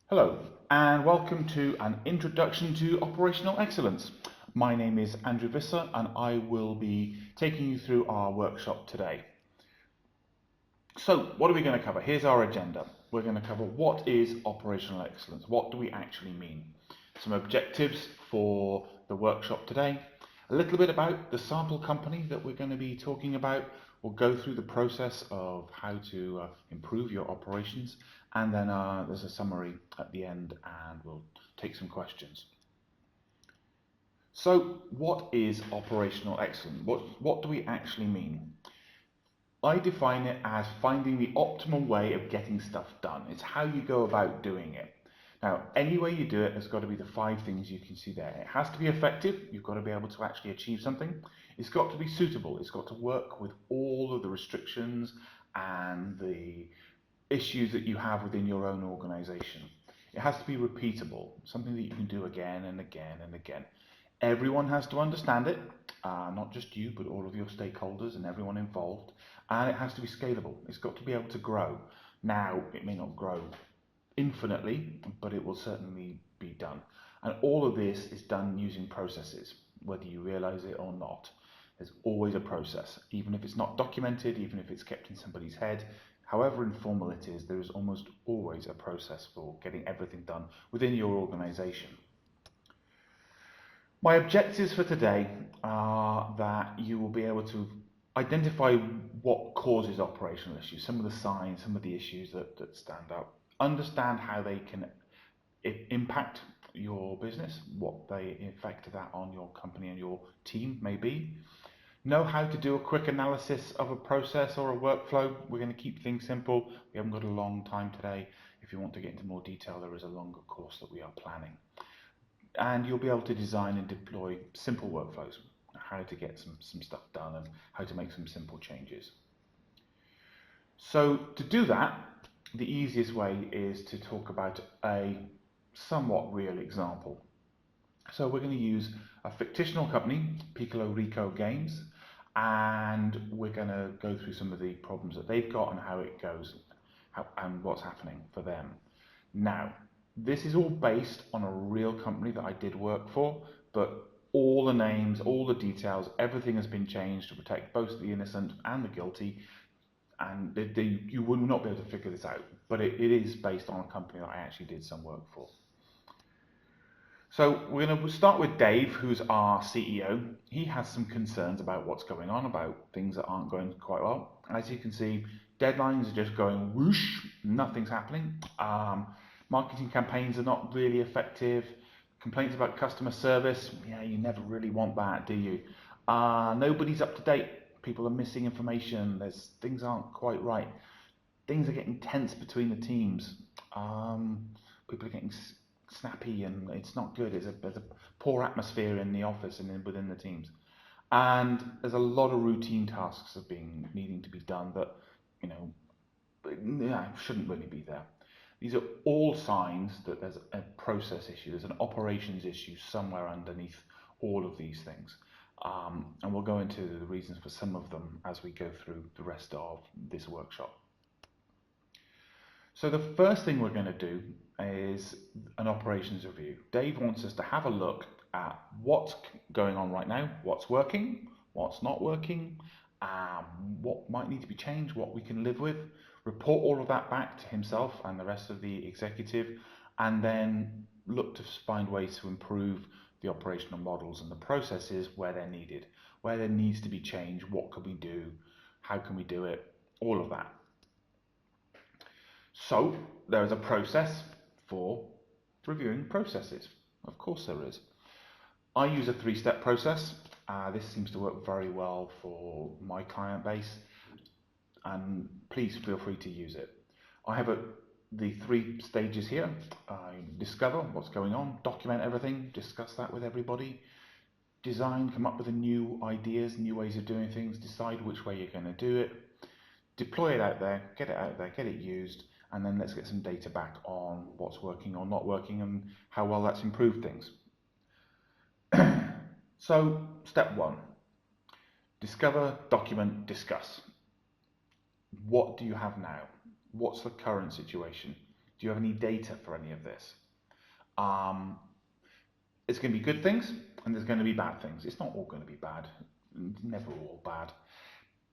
Hello, and welcome to an introduction to operational excellence. My name is Andrew Visser, and I will be taking you through our workshop today. So, what are we going to cover? Here's our agenda. We're going to cover what is operational excellence, what do we actually mean, some objectives for the workshop today, a little bit about the sample company that we're going to be talking about. We'll go through the process of how to improve your operations, and then there's a summary at the end, and we'll take some questions. So, what is operational excellence? What do we actually mean? I define it as finding the optimal way of getting stuff done. It's how you go about doing it. Now, any way you do it has got to be the 5 things you can see there. It has to be effective. You've got to be able to actually achieve something. It's got to be suitable. It's got to work with all of the restrictions and the issues that you have within your own organization. It has to be repeatable, something that you can do again and again and again. Everyone has to understand it, not just you, but all of your stakeholders and everyone involved. And it has to be scalable. It's got to be able to grow. Now, it may not grow infinitely, but it will certainly be done. And all of this is done using processes, whether you realize it or not. There's always a process, even if it's not documented, even if it's kept in somebody's head. However informal it is, there is almost always a process for getting everything done within your organization. My objectives for today are that you will be able to identify what causes operational issues, some of the signs, some of the issues that stand out, understand how they can impact your business, what the effect of that on your company and your team may be. Know how to do a quick analysis of a process or a workflow. We're going to keep things simple. We haven't got a long time today. If you want to get into more detail, there is a longer course that we are planning. And you'll be able to design and deploy simple workflows, how to get some stuff done and how to make some simple changes. So to do that, the easiest way is to talk about a somewhat real example. So we're going to use a fictional company, Piccolo Rico Games, and we're going to go through some of the problems that they've got and how it goes and what's happening for them. Now, this is all based on a real company that I did work for, but all the names, all the details, everything has been changed to protect both the innocent and the guilty, and you will not be able to figure this out, but it is based on a company that I actually did some work for. So we're going to start with Dave, who's our CEO. He has some concerns about what's going on, about things that aren't going quite well. As you can see, deadlines are just going whoosh, nothing's happening. Marketing campaigns are not really effective. Complaints about customer service, yeah, you never really want that, do you? Nobody's up to date. People are missing information. Things aren't quite right. Things are getting tense between the teams. People are getting snappy, and it's not good. There's a poor atmosphere in the office and within the teams. And there's a lot of routine tasks needing to be done that, shouldn't really be there. These are all signs that there's a process issue, there's an operations issue somewhere underneath all of these things. And we'll go into the reasons for some of them as we go through the rest of this workshop. So the first thing we're going to do is an operations review. Dave wants us to have a look at what's going on right now, what's working, what's not working, what might need to be changed, what we can live with, report all of that back to himself and the rest of the executive, and then look to find ways to improve the operational models and the processes where they're needed, where there needs to be change, what can we do, how can we do it, all of that. So there is a process for reviewing processes. Of course there is. I use a 3-step process. This seems to work very well for my client base, and please feel free to use it. I have the 3 stages here. Discover what's going on, document everything, discuss that with everybody, design, come up with new ideas, new ways of doing things, decide which way you're going to do it, deploy it out there, get it used, and then let's get some data back on what's working or not working and how well that's improved things. So, step 1, discover, document, discuss. What do you have now? What's the current situation? Do you have any data for any of this? It's going to be good things and there's going to be bad things. It's not all going to be bad, it's never all bad,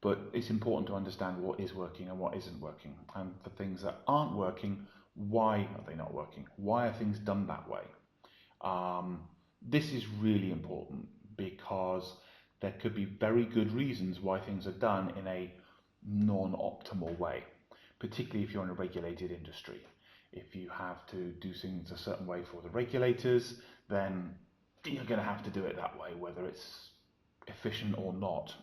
but it's important to understand what is working and what isn't working. And for things that aren't working, why are they not working? Why are things done that way? This is really important because there could be very good reasons why things are done in a non-optimal way, particularly if you're in a regulated industry. If you have to do things a certain way for the regulators, then you're going to have to do it that way, whether it's efficient or not.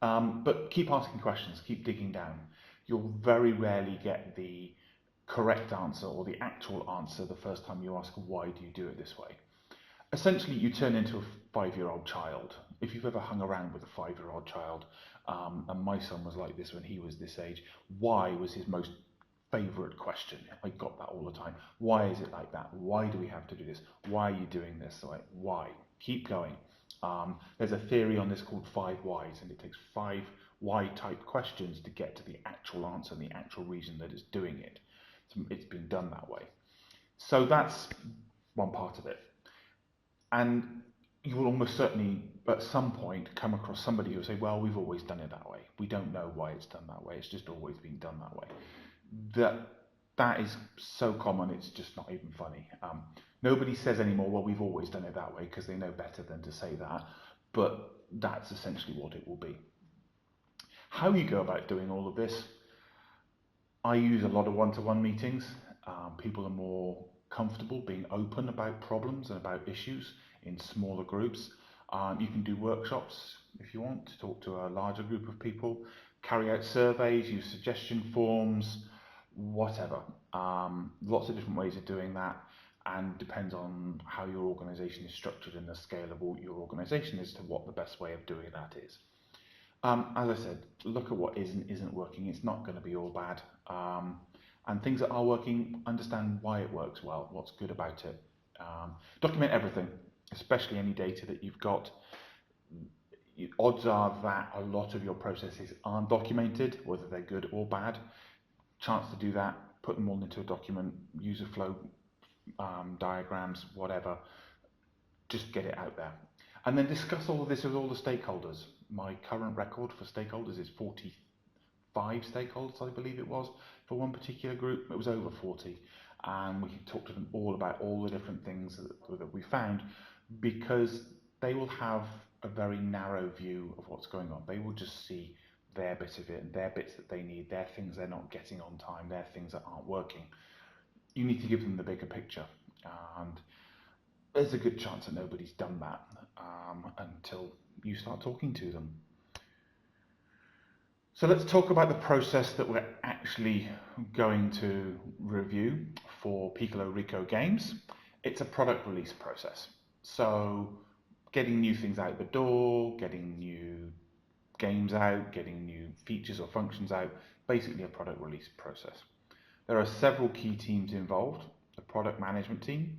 But keep asking questions, keep digging down. You'll very rarely get the correct answer or the actual answer the first time you ask, why do you do it this way? Essentially, you turn into a 5-year-old child. If you've ever hung around with a 5-year-old child, and my son was like this when he was this age, why was his most favourite question. I got that all the time. Why is it like that? Why do we have to do this? Why are you doing this? Like, why? Keep going. There's a theory on this called 5 whys, and it takes 5 why type questions to get to the actual answer and the actual reason that it's doing it. It's been done that way. So that's one part of it. And you will almost certainly at some point come across somebody who will say, well, we've always done it that way. We don't know why it's done that way. It's just always been done that way. That is so common, it's just not even funny. Nobody says anymore, well, we've always done it that way, because they know better than to say that, but that's essentially what it will be. How you go about doing all of this, I use a lot of one-to-one meetings. People are more comfortable being open about problems and about issues in smaller groups. You can do workshops if you want to talk to a larger group of people, carry out surveys, use suggestion forms, whatever. Lots of different ways of doing that, and depends on how your organisation is structured and the scale of your organisation as to what the best way of doing that is. As I said, look at what isn't working. It's not going to be all bad. And things that are working, understand why it works well, what's good about it. Document everything, especially any data that you've got. Odds are that a lot of your processes aren't documented, whether they're good or bad. Chance to do that, put them all into a document, user flow diagrams, whatever. Just get it out there. And then discuss all of this with all the stakeholders. My current record for stakeholders is 45 stakeholders, I believe it was, for one particular group. It was over 40. And we talked to them all about all the different things that we found, because they will have a very narrow view of what's going on. They will just see their bit of it, and their bits that they need, their things they're not getting on time, their things that aren't working. You need to give them the bigger picture. And there's a good chance that nobody's done that until you start talking to them. So let's talk about the process that we're actually going to review for Piccolo Rico Games. It's a product release process. So getting new things out the door, getting new games out, getting new features or functions out, basically a product release process. There are several key teams involved: the product management team,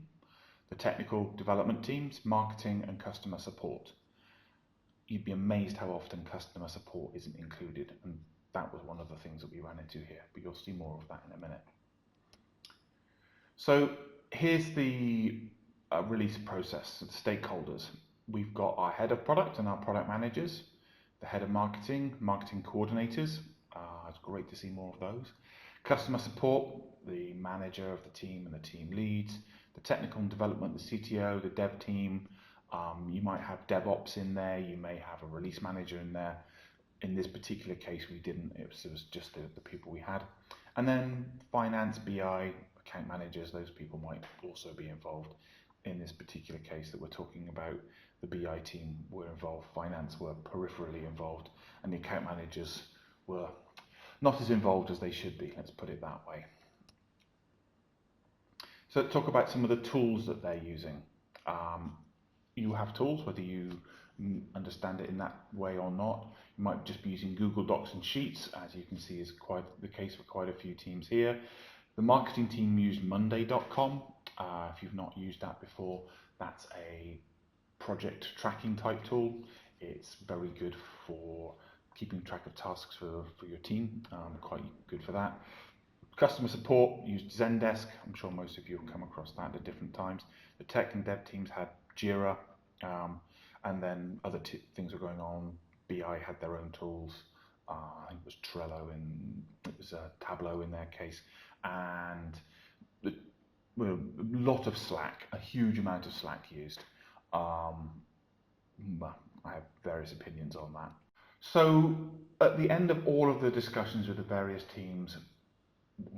the technical development teams, marketing and customer support. You'd be amazed how often customer support isn't included, and that was one of the things that we ran into here, but you'll see more of that in a minute. So here's the release process of the stakeholders. We've got our head of product and our product managers, the head of marketing, marketing coordinators. It's great to see more of those. Customer support, the manager of the team and the team leads, the technical and development, the CTO, the dev team. You might have DevOps in there, you may have a release manager in there. In this particular case, we didn't, it was just the people we had. And then finance, BI, account managers, those people might also be involved. In this particular case that we're talking about, the BI team were involved, finance were peripherally involved, and the account managers were not as involved as they should be, let's put it that way. So let's talk about some of the tools that they're using. You have tools, whether you understand it in that way or not. You might just be using Google Docs and Sheets, as you can see is quite the case for quite a few teams here. The marketing team used Monday.com. If you've not used that before, that's a project tracking type tool. It's very good for keeping track of tasks for your team, quite good for that. Customer support used Zendesk. I'm sure most of you have come across that at different times. The tech and dev teams had Jira, and then other things were going on. BI had their own tools. I think it was Trello and it was Tableau in their case, and a lot of Slack, a huge amount of Slack used. Well, I have various opinions on that. So at the end of all of the discussions with the various teams,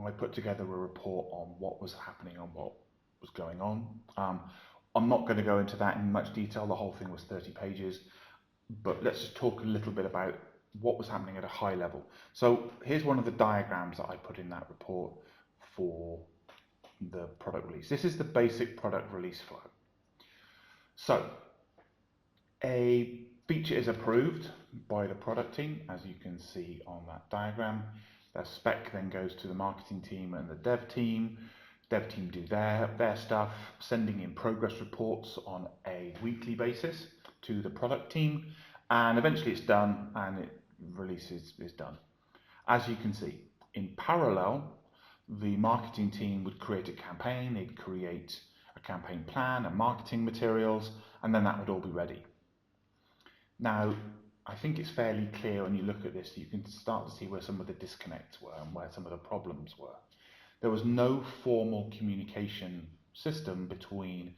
I put together a report on what was happening and what was going on. I'm not going to go into that in much detail. The whole thing was 30 pages, but let's just talk a little bit about what was happening at a high level. So here's one of the diagrams that I put in that report for the product release. This is the basic product release flow. So a feature is approved by the product team, as you can see on that diagram. The spec then goes to the marketing team and the dev team. Dev team do their stuff, sending in progress reports on a weekly basis to the product team, and eventually it's done and it releases is done. As you can see, in parallel, the marketing team would create a campaign, they'd create a campaign plan and marketing materials, and then that would all be ready. Now, I think it's fairly clear when you look at this, you can start to see where some of the disconnects were and where some of the problems were. There was no formal communication system between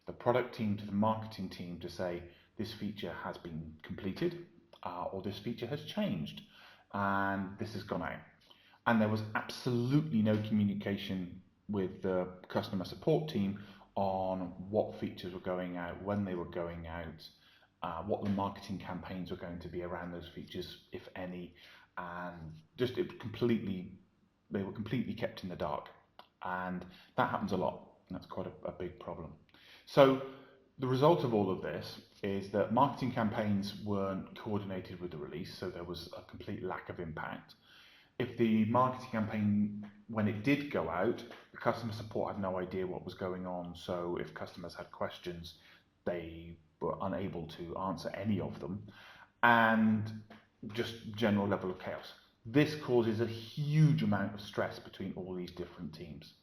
the product team to the marketing team to say this feature has been completed or this feature has changed and this has gone out. And there was absolutely no communication with the customer support team on what features were going out, when they were going out, what the marketing campaigns were going to be around those features, if any, and they were completely kept in the dark. And that happens a lot, and that's quite a big problem. So the result of all of this is that marketing campaigns weren't coordinated with the release, so there was a complete lack of impact. If the marketing campaign, when it did go out, the customer support had no idea what was going on, so if customers had questions, they were unable to answer any of them, and just general level of chaos. This causes a huge amount of stress between all these different teams.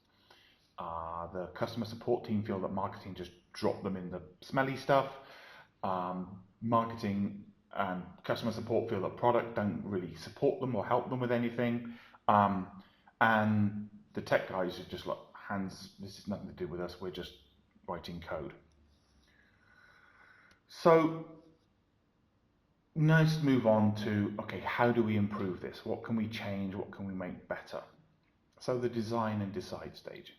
The customer support team feel that marketing just dropped them in the smelly stuff. Marketing and customer support feel that product don't really support them or help them with anything. And the tech guys are just like, this has nothing to do with us, we're just writing code. So now let's move on to, okay, how do we improve this? What can we change? What can we make better? So the design and decide stage.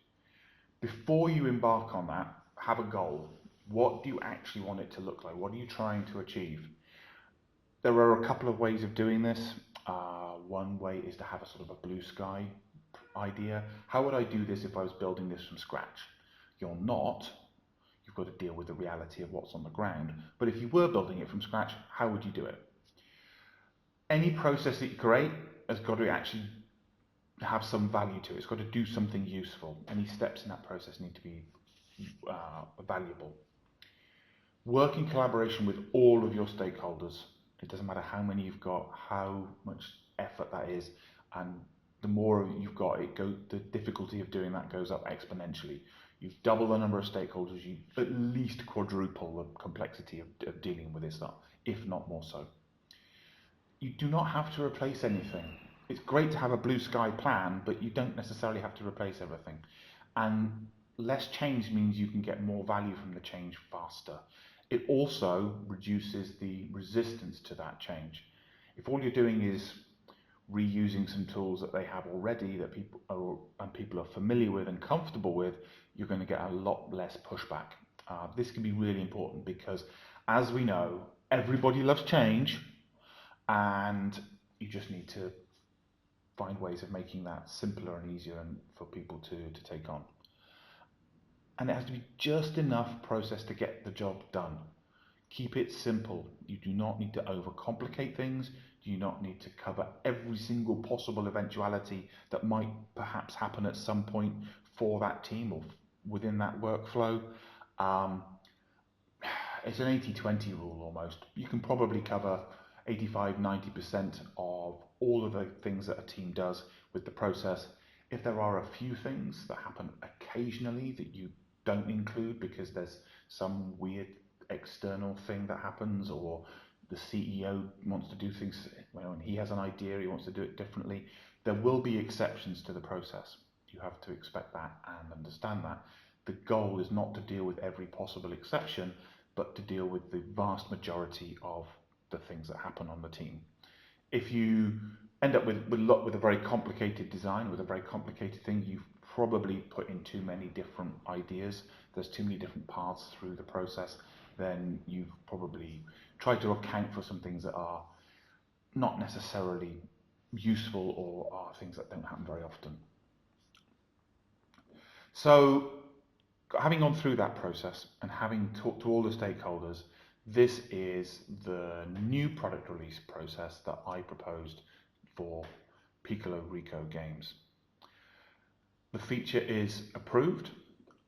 Before you embark on that, have a goal. What do you actually want it to look like? What are you trying to achieve? There are a couple of ways of doing this. One way is to have a sort of a blue sky idea. How would I do this if I was building this from scratch? You're not. You've got to deal with the reality of what's on the ground. But if you were building it from scratch, how would you do it? Any process that you create has got to actually have some value to it. It's got to do something useful. Any steps in that process need to be valuable. Work in collaboration with all of your stakeholders. It doesn't matter how many you've got, how much effort that is, and the more you've got, the difficulty of doing that goes up exponentially. You double the number of stakeholders, you at least quadruple the complexity of dealing with this stuff, if not more so. You do not have to replace anything. It's great to have a blue sky plan, but you don't necessarily have to replace everything. And less change means you can get more value from the change faster. It also reduces the resistance to that change. If all you're doing is reusing some tools that they have already that people are familiar with and comfortable with, you're going to get a lot less pushback. This can be really important because, as we know, everybody loves change, and you just need to find ways of making that simpler and easier and for people to take on. And it has to be just enough process to get the job done. Keep it simple. You do not need to overcomplicate things. You do not need to cover every single possible eventuality that might perhaps happen at some point for that team or within that workflow. It's an 80-20 rule almost. You can probably cover 85-90% of all of the things that a team does with the process If there are a few things that happen occasionally that you don't include because there's some weird external thing that happens, or the CEO wants to do things, when he has an idea, he wants to do it differently, there will be exceptions to the process. You have to expect that and understand that. The goal is not to deal with every possible exception, but to deal with the vast majority of the things that happen on the team. If you end up with a very complicated design, with a very complicated thing, you've probably put in too many different ideas, there's too many different paths through the process, then you've probably tried to account for some things that are not necessarily useful or are things that don't happen very often. So, having gone through that process and having talked to all the stakeholders, this is the new product release process that I proposed for Piccolo Rico games. The feature is approved.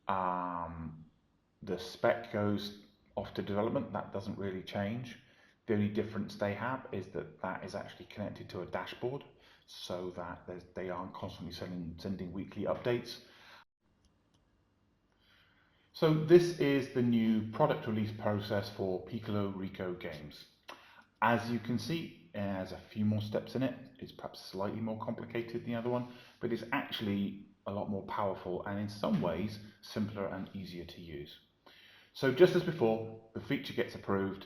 The spec goes off to development. That doesn't really change. The only difference they have is that that is actually connected to a dashboard, so that they aren't constantly sending weekly updates. So this is the new product release process for Piccolo Rico games. As you can see, it has a few more steps in it. It's perhaps slightly more complicated than the other one, but it's actually a lot more powerful and in some ways simpler and easier to use. So just as before, the feature gets approved,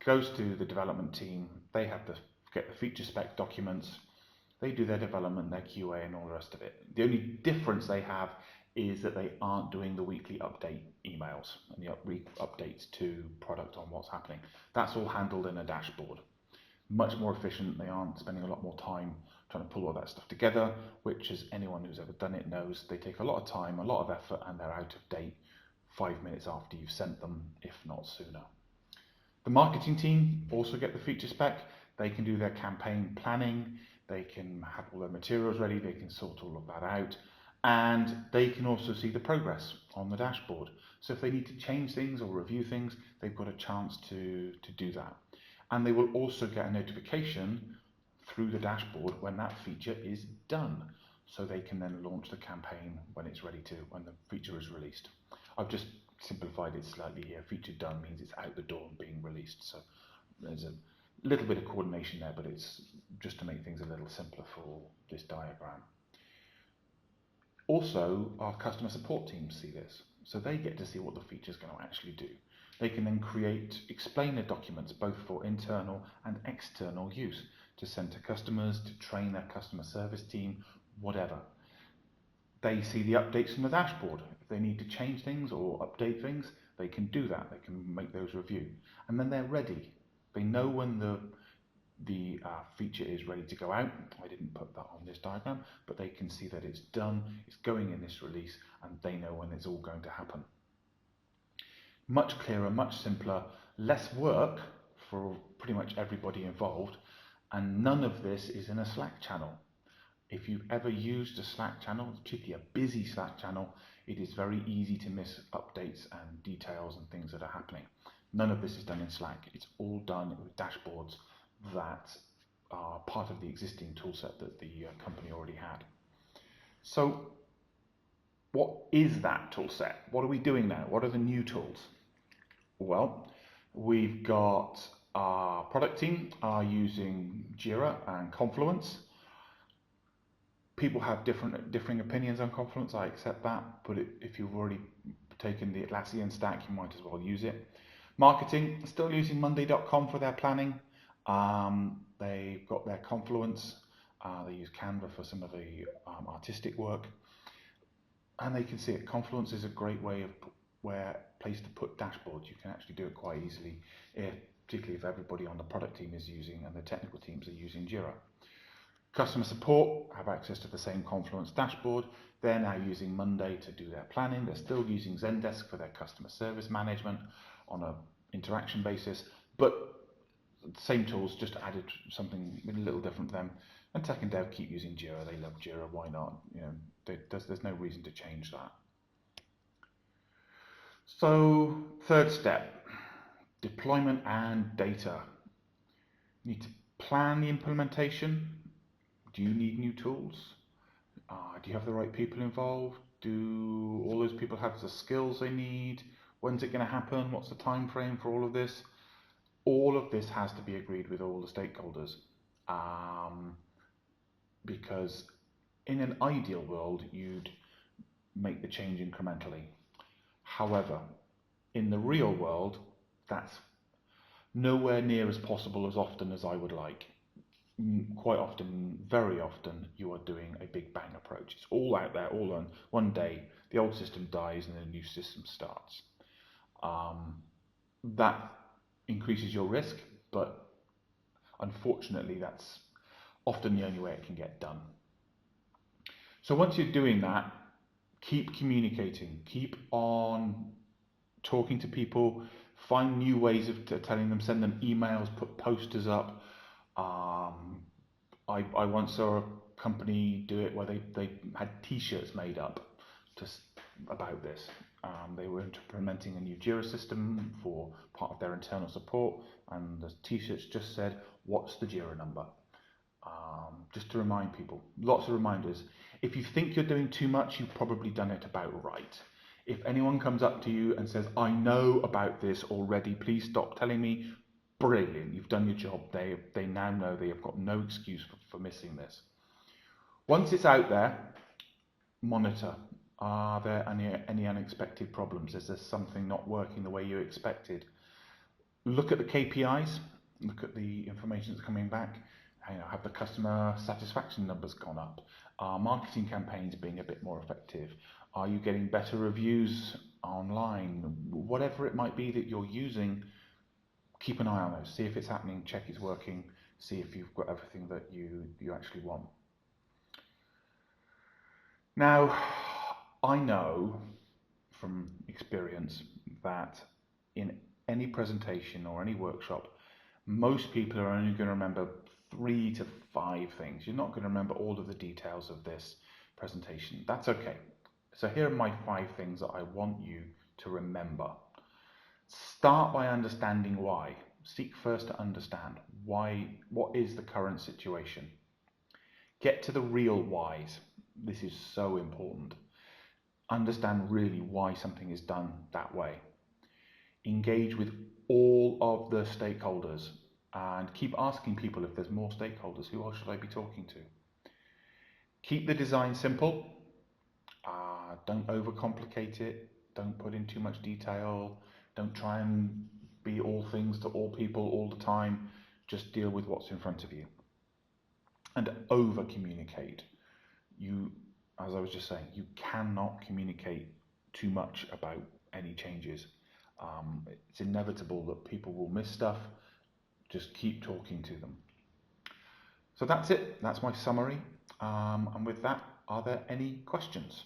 goes to the development team, they have to get the feature spec documents, they do their development, their QA and all the rest of it. The only difference they have is that they aren't doing the weekly update emails and the updates to product on what's happening. That's all handled in a dashboard. Much more efficient. They aren't spending a lot more time trying to pull all that stuff together, which, as anyone who's ever done it knows, they take a lot of time, a lot of effort, and they're out of date 5 minutes after you've sent them, if not sooner. The marketing team also get the feature spec. They can do their campaign planning, they can have all their materials ready, they can sort all of that out, and they can also see the progress on the dashboard. So if they need to change things or review things, they've got a chance to do that. And they will also get a notification through the dashboard when that feature is done, so they can then launch the campaign when it's ready to, when the feature is released. I've just simplified it slightly here. Feature done means it's out the door and being released. So there's a little bit of coordination there, but it's just to make things a little simpler for this diagram. Also, our customer support teams see this, so they get to see what the feature is going to actually do. They can then create explainer documents, both for internal and external use, to send to customers, to train their customer service team, whatever. They see the updates from the dashboard. If they need to change things or update things, they can do that. They can make those review. And then they're ready. They know when the feature is ready to go out. I didn't put that on this diagram, but they can see that it's done, it's going in this release, and they know when it's all going to happen. Much clearer, much simpler, less work for pretty much everybody involved, and none of this is in a Slack channel. If you've ever used a Slack channel, particularly a busy Slack channel, it is very easy to miss updates and details and things that are happening. None of this is done in Slack. It's all done with dashboards that are part of the existing toolset that the company already had. So what is that toolset? What are we doing now? What are the new tools? Well, we've got our product team are using Jira and Confluence. People have differing opinions on Confluence, I accept that, but if you've already taken the Atlassian stack, you might as well use it. Marketing, still using Monday.com for their planning. They've got their Confluence, they use Canva for some of the artistic work, and they can see it. Confluence is a great place to put dashboards. You can actually do it quite easily, particularly if everybody on the product team is using and the technical teams are using Jira. Customer support have access to the same Confluence dashboard. They're now using Monday to do their planning. They're still using Zendesk for their customer service management on an interaction basis, but same tools, just added something a little different to them. And tech and dev keep using Jira. They love Jira. Why not? There's no reason to change that. So, third step, deployment and data. You need to plan the implementation. Do you need new tools? Do you have the right people involved? Do all those people have the skills they need? When's it going to happen? What's the time frame for all of this? All of this has to be agreed with all the stakeholders, um, because in an ideal world, you'd make the change incrementally. However, in the real world, that's nowhere near as possible as often as I would like. Quite often, very often, you are doing a big bang approach. It's all out there, all on one day. The old system dies and the new system starts. That increases your risk, but unfortunately, that's often the only way it can get done. So once you're doing that, keep communicating, keep on talking to people, find new ways of telling them, send them emails, put posters up. I once saw a company do it where they had t-shirts made up just about this. They were implementing a new Jira system for part of their internal support, and the t-shirts just said, "What's the Jira number?" Just to remind people, lots of reminders. If you think you're doing too much, you've probably done it about right. If anyone comes up to you and says, "I know about this already, please stop telling me," brilliant, you've done your job. They now know they have got no excuse for missing this. Once it's out there, monitor. Are there any unexpected problems? Is there something not working the way you expected? Look at the KPIs, look at the information that's coming back. Have the customer satisfaction numbers gone up? Are marketing campaigns being a bit more effective? Are you getting better reviews online? Whatever it might be that you're using, keep an eye on those. See if it's happening, check it's working, see if you've got everything that you actually want. Now, I know from experience that in any presentation or any workshop, most people are only going to remember 3 to 5 things. You're not going to remember all of the details of this presentation. That's okay. So here are my 5 things that I want you to remember. Start by understanding why. Seek first to understand why. What is the current situation? Get to the real whys. This is so important. Understand really why something is done that way. Engage with all of the stakeholders and keep asking people if there's more stakeholders. Who else should I be talking to? Keep the design simple. Don't overcomplicate it. Don't put in too much detail. Don't try and be all things to all people all the time. Just deal with what's in front of you. And over communicate. As I was just saying, you cannot communicate too much about any changes. It's inevitable that people will miss stuff. Just keep talking to them. So that's it. That's my summary. And with that, are there any questions?